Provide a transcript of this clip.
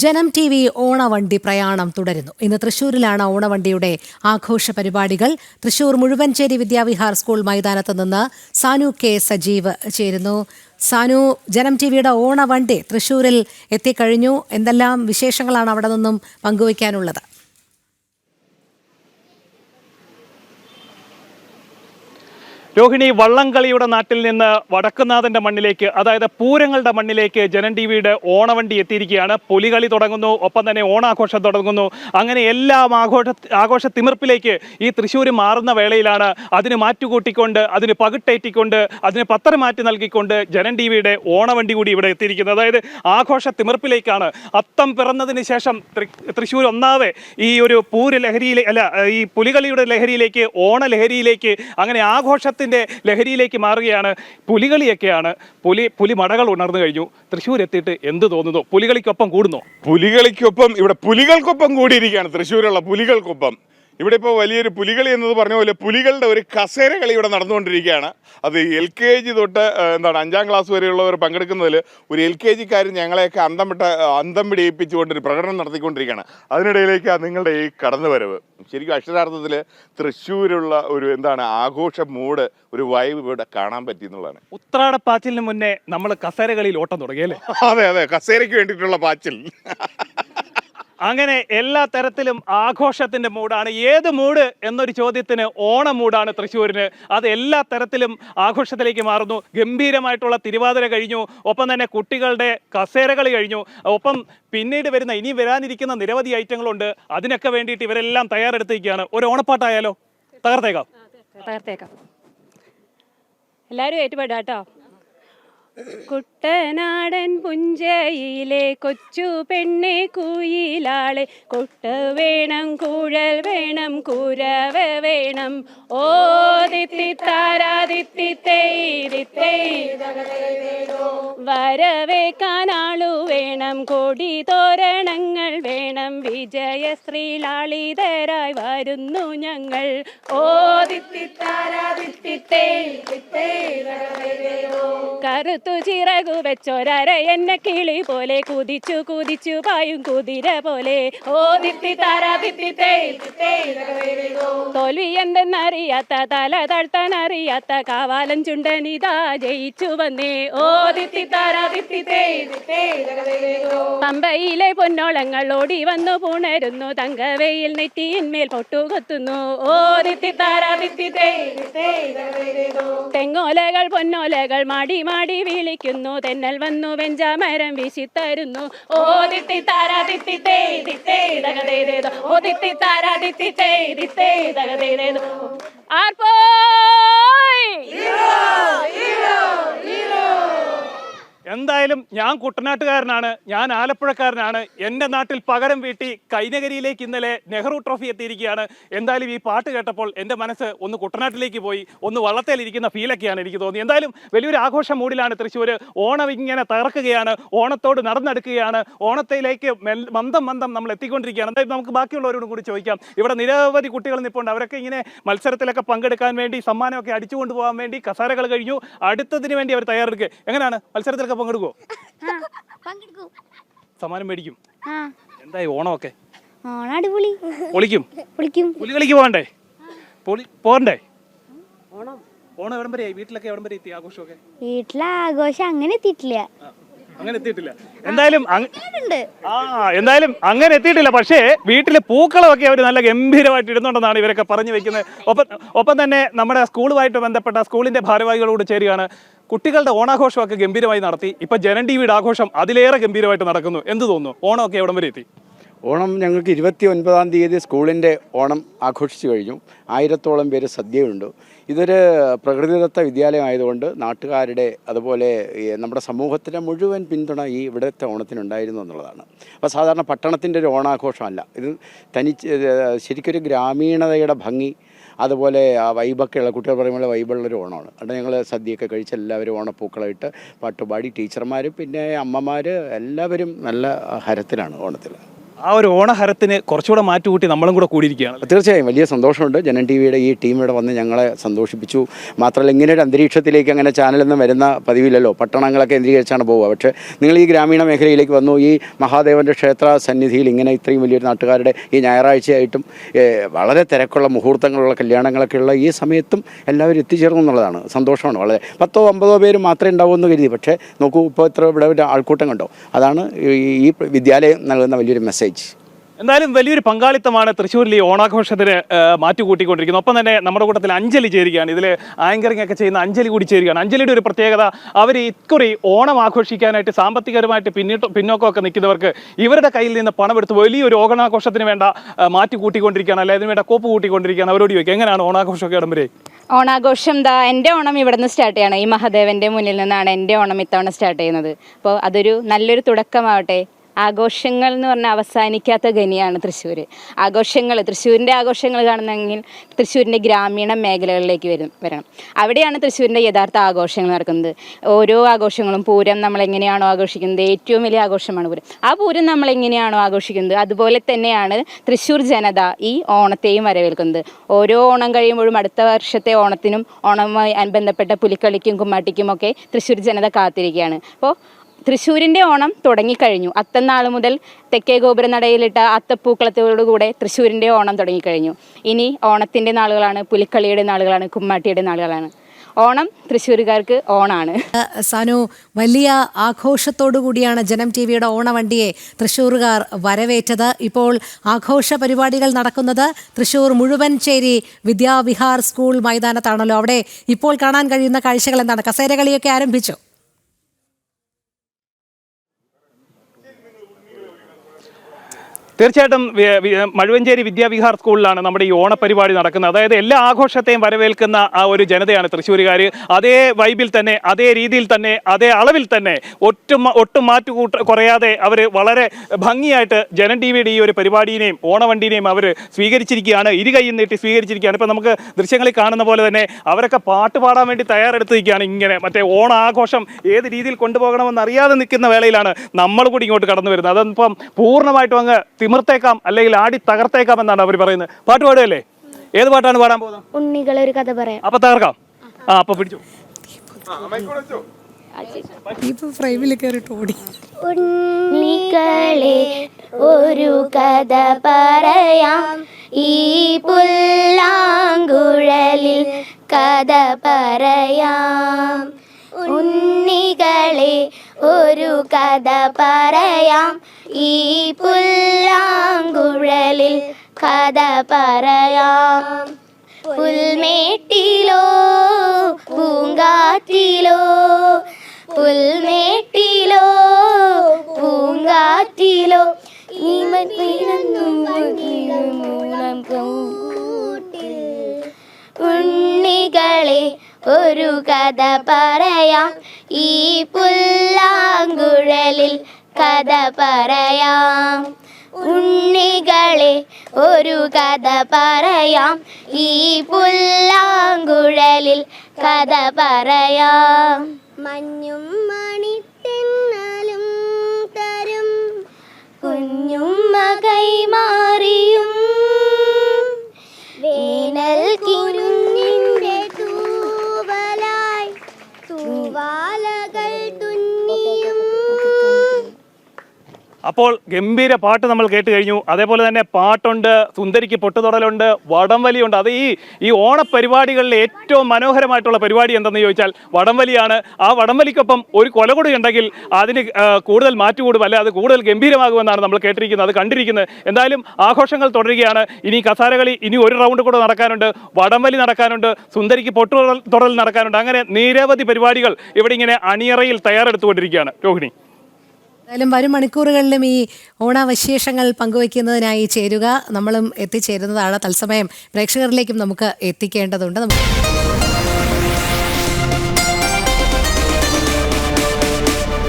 ജനം T V ഓണവണ്ടി പ്രയാണം തുടരുന്നു. ഇന്ന് തൃശൂരിലാണ് ഓണവണ്ടിയുടെ ആഘോഷ പരിപാടികൾ. തൃശൂർ മുഴുവൻചേരി വിദ്യാവിഹാർ സ്കൂൾ മൈതാനത്ത് നിന്ന് സാനു കെ സജീവ് ചേരുന്നു. സാനു, ജനം ടി വിയുടെ ഓണവണ്ടി തൃശൂരിൽ എത്തിക്കഴിഞ്ഞു. എന്തെല്ലാം വിശേഷങ്ങളാണ് അവിടെ നിന്നും പങ്കുവയ്ക്കാനുള്ളത്? രോഹിണി, വള്ളംകളിയുടെ നാട്ടിൽ നിന്ന് വടക്കുന്നാഥന്റെ മണ്ണിലേക്ക്, അതായത് പൂരങ്ങളുടെ മണ്ണിലേക്ക് ജനം ടി വിയുടെ ഓണവണ്ടി എത്തിയിരിക്കുകയാണ്. പുലികളി തുടങ്ങുന്നു, ഒപ്പം തന്നെ ഓണാഘോഷം തുടങ്ങുന്നു. അങ്ങനെ എല്ലാം ആഘോഷ തിമിർപ്പിലേക്ക് ഈ തൃശ്ശൂർ മാറുന്ന വേളയിലാണ് അതിന് മാറ്റുകൂട്ടിക്കൊണ്ട്, അതിന് പകിട്ടേറ്റിക്കൊണ്ട്, അതിന് പത്രം മാറ്റി നൽകിക്കൊണ്ട് ജനം ടി വിയുടെ ഓണവണ്ടി കൂടി ഇവിടെ എത്തിയിരിക്കുന്നത്. അതായത് ആഘോഷ തിമിർപ്പിലേക്കാണ്. അത്തം പിറന്നതിന് ശേഷം തൃശ്ശൂർ ഒന്നാവെ ഈ ഒരു ഈ പുലികളിയുടെ ലഹരിയിലേക്ക്, ഓണലഹരിയിലേക്ക്, അങ്ങനെ ആഘോഷത്തിൽ ലഹരിയിലേക്ക് മാറുകയാണ്. പുലികളിയൊക്കെയാണ്. പുലി മടകൾ ഉണർന്നു കഴിഞ്ഞു. തൃശ്ശൂർ എത്തിയിട്ട് എന്ത് തോന്നുന്നു? പുലികളിക്കൊപ്പം കൂടുന്നു? പുലികളിക്കൊപ്പം ഇവിടെ പുലികൾക്കൊപ്പം കൂടിയിരിക്കുകയാണ്. തൃശ്ശൂരുള്ള പുലികൾക്കൊപ്പം ഇവിടെ ഇപ്പോൾ വലിയൊരു പുലികളി എന്നത് പറഞ്ഞ പോലെ പുലികളുടെ ഒരു കസേര കളി ഇവിടെ നടന്നുകൊണ്ടിരിക്കുകയാണ്. അത് LKG തൊട്ട് 5ാം ക്ലാസ് വരെയുള്ളവർ പങ്കെടുക്കുന്നതിൽ ഒരു LKG-ക്കാർ ഞങ്ങളെയൊക്കെ അന്തം പിടിയിപ്പിച്ചുകൊണ്ടൊരു പ്രകടനം നടത്തിക്കൊണ്ടിരിക്കുകയാണ്. അതിനിടയിലേക്ക് നിങ്ങളുടെ ഈ കടന്നുവരവ് ശരിക്കും അക്ഷരാർത്ഥത്തിൽ തൃശ്ശൂരുള്ള ഒരു ആഘോഷ മൂഡ്, ഒരു വൈബ് ഇവിടെ കാണാൻ പറ്റി എന്നുള്ളതാണ്. ഉത്രാടപ്പാച്ചിലിന് മുന്നേ നമ്മൾ കസേരകളിൽ ഓട്ടം തുടങ്ങിയല്ലേ? അതെ, കസേരയ്ക്ക് വേണ്ടിയിട്ടുള്ള പാച്ചിൽ. അങ്ങനെ എല്ലാ തരത്തിലും ആഘോഷത്തിന്റെ മൂടാണ്. ഏത് മൂഡ് എന്നൊരു ചോദ്യത്തിന് ഓണ മൂടാണ് തൃശ്ശൂരിന്. അത് എല്ലാ തരത്തിലും ആഘോഷത്തിലേക്ക് മാറുന്നു. ഗംഭീരമായിട്ടുള്ള തിരുവാതിര കഴിഞ്ഞു, ഒപ്പം തന്നെ കുട്ടികളുടെ കസേരകൾ കഴിഞ്ഞു, ഒപ്പം പിന്നീട് ഇനി വരാനിരിക്കുന്ന നിരവധി ഐറ്റങ്ങളുണ്ട്. അതിനൊക്കെ വേണ്ടിയിട്ട് ഇവരെല്ലാം തയ്യാറെടുത്തിരിക്കുകയാണ്. ഒരു ഓണപ്പാട്ടായാലോ? തകർത്തേക്കാം. എല്ലാവരും ഏറ്റുപാടാട്ടോ. കുട്ടനാടൻ പുഞ്ചയിലെ കൊച്ചു പെണ്ണെ കുയിലാളെ, കൊട്ട് വേണം, കുഴൽ വേണം, കുരവ വേണം, ഓ വരവേക്കാനാളു വേണം, കൊടി തോരണങ്ങൾ വേണം, വിജയ ശ്രീലാളിതരായി വരുന്നു ഞങ്ങൾ, ഓ കറുത്തു ചിറകു വെച്ചൊരര എന്നെ കിളി പോലെ, കുതിച്ചു കുതിച്ചു പായും കുതിര പോലെ, ഓ തോൽവി എന്തെന്നറിയാത്ത, തല താഴ്ത്താനറിയാത്ത കാവാലൻ ചുണ്ടനിതാ ജയിച്ചു വന്നേ, ഓ പമ്പയിലെ പൊന്നോളങ്ങൾ ഓടി വന്നു പുണരുന്നു, തങ്കവയിൽ നെറ്റിയിന്മേൽ പൊട്ടുകൊത്തുന്നു, ഓ തെങ്ങോലകൾ പൊന്നോലകൾ മാടി മാടി വിളിക്കുന്നു, തെന്നൽ വന്നു വെഞ്ചാമരം വീശിത്തരുന്നു, ഓ ആർപ്പോ എന്തായാലും ഞാൻ കുട്ടനാട്ടുകാരനാണ്, ഞാൻ ആലപ്പുഴക്കാരനാണ്. എൻ്റെ നാട്ടിൽ പകരം വീട്ടി കൈനകരിയിലേക്ക് ഇന്നലെ നെഹ്റു ട്രോഫി എത്തിയിരിക്കുകയാണ്. എന്തായാലും ഈ പാട്ട് കേട്ടപ്പോൾ എൻ്റെ മനസ്സ് ഒന്ന് കുട്ടനാട്ടിലേക്ക് പോയി, ഒന്ന് വള്ളത്തേലിരിക്കുന്ന ഫീലൊക്കെയാണ് എനിക്ക് തോന്നി. എന്തായാലും വലിയൊരു ആഘോഷ മൂഡിലാണ് തൃശ്ശൂർ. ഓണം ഇങ്ങനെ തകർക്കുകയാണ്, ഓണത്തോട് നടന്നെടുക്കുകയാണ്, ഓണത്തിലേക്ക് മന്ദം നമ്മൾ എത്തിക്കൊണ്ടിരിക്കുകയാണ്. എന്തായാലും നമുക്ക് ബാക്കിയുള്ളവരോടും കൂടി ചോദിക്കാം. ഇവിടെ നിരവധി കുട്ടികൾ നിൽപ്പുണ്ട്. അവരൊക്കെ ഇങ്ങനെ മത്സരത്തിലൊക്കെ പങ്കെടുക്കാൻ വേണ്ടി, സമ്മാനമൊക്കെ അടിച്ചു കൊണ്ടുപോകാൻ വേണ്ടി കസേരകൾ കഴിഞ്ഞു. അടുത്തതിന് വേണ്ടി അവർ തയ്യാറെടുക്കുക. എങ്ങനെയാണ് മത്സരത്തിലൊക്കെ പങ്കെടുക്കോ? സമ്മാനം മേടിക്കും. എന്തായി ഓണമൊക്കെ? പൊളിക്കും. പുലികളിക്ക് പോകണ്ടേ? പോകണ്ടേ? ഓണം എവിടം വരെ? വീട്ടിലൊക്കെ എവിടം വരെ എത്തി ആഘോഷമൊക്കെ? വീട്ടിലെ ആഘോഷം അങ്ങനെ എത്തിയിട്ടില്ല. എന്തായാലും അങ്ങനെ എത്തിയിട്ടില്ല. പക്ഷേ വീട്ടിലെ പൂക്കളമൊക്കെ അവർ നല്ല ഗംഭീരമായിട്ട് ഇടുന്നുണ്ടെന്നാണ് ഇവരൊക്കെ പറഞ്ഞു വെക്കുന്നത്. ഒപ്പം തന്നെ നമ്മുടെ സ്കൂളുമായിട്ട് ബന്ധപ്പെട്ട സ്കൂളിന്റെ ഭാരവാഹികളോട് ചേരുകയാണ്. കുട്ടികളുടെ ഓണാഘോഷമൊക്കെ ഗംഭീരമായി നടത്തി. ഇപ്പൊ ജനം ടി വിയുടെ ആഘോഷം അതിലേറെ ഗംഭീരമായിട്ട് നടക്കുന്നു. എന്ത് തോന്നുന്നു? ഓണമൊക്കെ എവിടം വരെ എത്തി? ഓണം ഞങ്ങൾക്ക് 29-ാം തീയതി സ്കൂളിൻ്റെ ഓണം ആഘോഷിച്ചു കഴിഞ്ഞു. 1000-ഓളം പേര് സദ്യയുണ്ട്. ഇതൊരു പ്രകൃതിദത്ത വിദ്യാലയമായതുകൊണ്ട് നാട്ടുകാരുടെ, അതുപോലെ നമ്മുടെ സമൂഹത്തിൻ്റെ മുഴുവൻ പിന്തുണ ഈ ഇവിടുത്തെ ഓണത്തിനുണ്ടായിരുന്നു എന്നുള്ളതാണ്. അപ്പോൾ സാധാരണ പട്ടണത്തിൻ്റെ ഒരു ഓണാഘോഷമല്ല ഇത്. ശരിക്കൊരു ഗ്രാമീണതയുടെ ഭംഗി, അതുപോലെ ആ വൈബൊക്കെയുള്ള, കുട്ടികൾ പറയുമ്പോൾ വൈബുള്ളൊരു ഓണമാണ്. അവിടെ ഞങ്ങൾ സദ്യയൊക്കെ കഴിച്ച് എല്ലാവരും ഓണപ്പൂക്കളായിട്ട് പാട്ടുപാടി, ടീച്ചർമാരും പിന്നെ അമ്മമാർ എല്ലാവരും നല്ല ഹരത്തിലാണ് ഓണത്തിൽ. ആ ഒരു ഓണഹരത്തിന് കുറച്ചുകൂടെ മാറ്റുകൂട്ടി നമ്മളും കൂടെ കൂടിയിരിക്കുകയാണ്. തീർച്ചയായും വലിയ സന്തോഷമുണ്ട്. ജനൻ ടി വിയുടെ ഈ ടീം ഇവിടെ വന്ന് ഞങ്ങളെ സന്തോഷിപ്പിച്ചു. മാത്രമല്ല ഇങ്ങനെ ഒരു അന്തരീക്ഷത്തിലേക്ക് അങ്ങനെ ചാനലൊന്നും വരുന്ന പതിവില്ലല്ലോ, പട്ടണങ്ങളൊക്കെ കേന്ദ്രീകരിച്ചാണ് പോവുക. പക്ഷേ നിങ്ങൾ ഈ ഗ്രാമീണ മേഖലയിലേക്ക് വന്നു, ഈ മഹാദേവൻ്റെ ക്ഷേത്ര സന്നിധിയിൽ ഇങ്ങനെ ഇത്രയും വലിയൊരു നാട്ടുകാരുടെ ഈ ഞായറാഴ്ചയായിട്ടും വളരെ തിരക്കുള്ള മുഹൂർത്തങ്ങളുള്ള കല്യാണങ്ങളൊക്കെയുള്ള ഈ സമയത്തും എല്ലാവരും എത്തിച്ചേർന്നു എന്നുള്ളതാണ് സന്തോഷമാണ്. വളരെ 10-50 പേര് മാത്രമേ ഉണ്ടാവൂ എന്ന് കരുതി. പക്ഷേ നോക്കൂ, ഇപ്പോൾ ഇത്ര ഇവിടെ ആൾക്കൂട്ടം കണ്ടോ. അതാണ് ഈ വിദ്യാലയം നൽകുന്ന വലിയൊരു മെസ്സേജ്. എന്തായാലും വലിയൊരു പങ്കാളിത്തമാണ് തൃശ്ശൂരിൽ ഈ ഓണാഘോഷത്തിന് മാറ്റുകൂട്ടിക്കൊണ്ടിരിക്കുന്നത്. ഒപ്പം തന്നെ നമ്മുടെ കൂട്ടത്തിൽ അഞ്ജലി ചേരുകയാണ്. ഇതിൽ ആങ്കറിംഗ് ഒക്കെ ചെയ്യുന്ന അഞ്ജലി കൂടി ചേരുകയാണ്. അഞ്ജലിയുടെ ഒരു പ്രത്യേകത, അവർ ഇക്കുറി ഓണം ആഘോഷിക്കാനായിട്ട് സാമ്പത്തികപരമായിട്ട് പിന്നോക്കമൊക്കെ നിൽക്കുന്നവർക്ക് ഇവരുടെ കയ്യിൽ നിന്ന് പണമെടുത്ത് വലിയൊരു ഓണാഘോഷത്തിന് വേണ്ട മാറ്റി കൂട്ടിക്കൊണ്ടിരിക്കുകയാണ്, അല്ലെങ്കിൽ അതിന് വേണ്ട കോപ്പ് കൂട്ടിക്കൊണ്ടിരിക്കുകയാണ്. അവരോട് ചോദിക്കുക, എങ്ങനെയാണ് ഓണാഘോഷമൊക്കെ ഇടംവരെ? ഓണാഘോഷം എൻ്റെ ഓണം ഇവിടെ നിന്ന് സ്റ്റാർട്ട് ചെയ്യണം. ഈ മഹാദേവൻ്റെ മുന്നിൽ നിന്നാണ് എൻ്റെ ഓണം ഇത്തവണ സ്റ്റാർട്ട് ചെയ്യുന്നത്. അപ്പോൾ അതൊരു നല്ലൊരു തുടക്കമാവട്ടെ. ആഘോഷങ്ങൾ എന്ന് പറഞ്ഞാൽ അവസാനിക്കാത്ത ഖനിയാണ് തൃശ്ശൂർ. തൃശ്ശൂരിൻ്റെ ആഘോഷങ്ങൾ കാണുന്നെങ്കിൽ തൃശ്ശൂരിൻ്റെ ഗ്രാമീണ മേഖലകളിലേക്ക് വരണം. അവിടെയാണ് തൃശ്ശൂരിൻ്റെ യഥാർത്ഥ ആഘോഷങ്ങൾ നടക്കുന്നത്. ഓരോ ആഘോഷങ്ങളും, പൂരം നമ്മളെങ്ങനെയാണോ ആഘോഷിക്കുന്നത്, ഏറ്റവും വലിയ ആഘോഷമാണ് പൂരം. ആ പൂരം നമ്മളെങ്ങനെയാണോ ആഘോഷിക്കുന്നത് അതുപോലെ തന്നെയാണ് തൃശ്ശൂർ ജനത ഈ ഓണത്തെയും വരവേൽക്കുന്നത്. ഓരോ ഓണം കഴിയുമ്പോഴും അടുത്ത വർഷത്തെ ഓണത്തിനും ഓണവുമായി ബന്ധപ്പെട്ട പുലിക്കളിക്കും കുമ്മാട്ടിക്കും ഒക്കെ തൃശ്ശൂർ ജനത കാത്തിരിക്കുകയാണ്. അപ്പോൾ തൃശ്ശൂരിൻ്റെ ഓണം തുടങ്ങിക്കഴിഞ്ഞു. അത്തന്നാൾ മുതൽ തെക്കേ ഗോപുരനടയിലിട്ട അത്തപ്പൂക്കളത്തോടുകൂടെ തൃശ്ശൂരിൻ്റെ ഓണം തുടങ്ങിക്കഴിഞ്ഞു. ഇനി ഓണത്തിൻ്റെ നാളുകളാണ്, പുലിക്കളിയുടെ നാളുകളാണ്, കുമ്മാട്ടിയുടെ നാളുകളാണ്. ഓണം തൃശ്ശൂരുകാർക്ക് ഓണാണ്. സാനു, വലിയ ആഘോഷത്തോടു കൂടിയാണ് ജനം ടി വിയുടെ ഓണവണ്ടിയെ തൃശ്ശൂരുകാർ വരവേറ്റത്. ഇപ്പോൾ ആഘോഷ പരിപാടികൾ നടക്കുന്നത് തൃശ്ശൂർ മുഴുവൻചേരി വിദ്യാവിഹാർ സ്കൂൾ മൈതാനത്താണല്ലോ. അവിടെ ഇപ്പോൾ കാണാൻ കഴിയുന്ന കാഴ്ചകൾ എന്താണ്? കസേരകളിയൊക്കെ ആരംഭിച്ചു. തീർച്ചയായിട്ടും മഴുവഞ്ചേരി വിദ്യാവിഹാർ സ്കൂളിലാണ് നമ്മുടെ ഈ ഓണപ്പരിപാടി നടക്കുന്നത്. അതായത് എല്ലാ ആഘോഷത്തെയും വരവേൽക്കുന്ന ആ ഒരു ജനതയാണ് തൃശ്ശൂരുകാർ. അതേ വൈബിൽ തന്നെ, അതേ രീതിയിൽ തന്നെ, അതേ അളവിൽ തന്നെ ഒട്ടും കുറയാതെ അവർ വളരെ ഭംഗിയായിട്ട് ജനം ടി വിയുടെ ഈ ഒരു പരിപാടിയെയും ഓണവണ്ടിനെയും അവർ സ്വീകരിച്ചിരിക്കുകയാണ്. ഇരുകൈയും നീട്ടി സ്വീകരിച്ചിരിക്കുകയാണ്. ഇപ്പം നമുക്ക് ദൃശ്യങ്ങളിൽ കാണുന്ന പോലെ തന്നെ അവരൊക്കെ പാട്ട് പാടാൻ വേണ്ടി തയ്യാറെടുത്തിരിക്കുകയാണ്. ഇങ്ങനെ മറ്റേ ഓണാഘോഷം ഏത് രീതിയിൽ കൊണ്ടുപോകണമെന്ന് അറിയാതെ നിൽക്കുന്ന വേളയിലാണ് നമ്മൾ കൂടി ഇങ്ങോട്ട് കടന്നു വരുന്നത്. അതിപ്പം പൂർണ്ണമായിട്ടും അങ്ങ് തിമിർത്തേക്കാം, അല്ലെങ്കിൽ ആടി തകർത്തേക്കാം എന്നാണ് അവർ പറയുന്നത്. പാട്ട് പാടുകയല്ലേ? ഏത് പാട്ടാണ് പാടാൻ പോകുന്നത്? ഉണ്ണികളെ ഒരു കഥ പറയാം. അപ്പൊ തകർക്കാം. അപ്പൊ പിടിച്ചു. ഉണ്ണികളെ ഒരു കഥ പറയാം, ഈ പുല്ലാങ്കുഴലിൽ കഥ പറയാം. ഉണ്ണികളെ ഒരു കഥ പറയാം, ഈ പുല്ലാങ്കുഴലിൽ കഥ പറയാം. പുൽമേട്ടിലോ പൂങ്കാറ്റിലോ, പുൽമേട്ടിലോ പൂങ്കാറ്റിലോ, ഉണ്ണികളെ ഒരു കഥ പറയാം, ഈ പുല്ലാങ്കുഴലിൽ കഥ പറയാം. ഉണ്ണികളെ ഒരു കഥ പറയാം, ഈ പുല്ലാങ്കുഴലിൽ കഥ പറയാം. മഞ്ഞും മണിത്തെന്നലും തരും കുഞ്ഞുമ്മ കൈമാറിയും, വേനൽ കുരുന്നിൻ്റെ തൂവലായി തൂവാലകൾ തുന്നിയും. അപ്പോൾ ഗംഭീര പാട്ട് നമ്മൾ കേട്ട് കഴിഞ്ഞു. അതേപോലെ തന്നെ പാട്ടുണ്ട്, സുന്ദരിക്ക് പൊട്ടുതൊടലുണ്ട്, വടംവലിയുണ്ട്. അത് ഈ ഓണപ്പരിപാടികളിൽ ഏറ്റവും മനോഹരമായിട്ടുള്ള പരിപാടി എന്തെന്ന് ചോദിച്ചാൽ വടംവലിയാണ്. ആ വടംവലിക്കൊപ്പം ഒരു കൊലകൊടി ഉണ്ടെങ്കിൽ അതിന് കൂടുതൽ മാറ്റുകൂടും, അല്ലെ അത് കൂടുതൽ ഗംഭീരമാകുമെന്നാണ് നമ്മൾ കേട്ടിരിക്കുന്നത്, അത് കണ്ടിരിക്കുന്നത്. എന്തായാലും ആഘോഷങ്ങൾ തുടരുകയാണ്. ഇനി കസാരകളി, ഇനി ഒരു റൗണ്ട് കൂടെ നടക്കാനുണ്ട്, വടംവലി നടക്കാനുണ്ട്, സുന്ദരിക്ക് പൊട്ടുതൊടൽ നടക്കാനുണ്ട്. അങ്ങനെ നിരവധി പരിപാടികൾ ഇവിടെ ഇങ്ങനെ അണിയറയിൽ തയ്യാറെടുത്തുകൊണ്ടിരിക്കുകയാണ്. രോഹിണി, എന്തായാലും വരും മണിക്കൂറുകളിലും ഈ ഓണവിശേഷങ്ങൾ പങ്കുവയ്ക്കുന്നതിനായി ചേരുക. നമ്മളും എത്തിച്ചേരുന്നതാണ്. തത്സമയം പ്രേക്ഷകരിലേക്കും നമുക്ക് എത്തിക്കേണ്ടതുണ്ട്.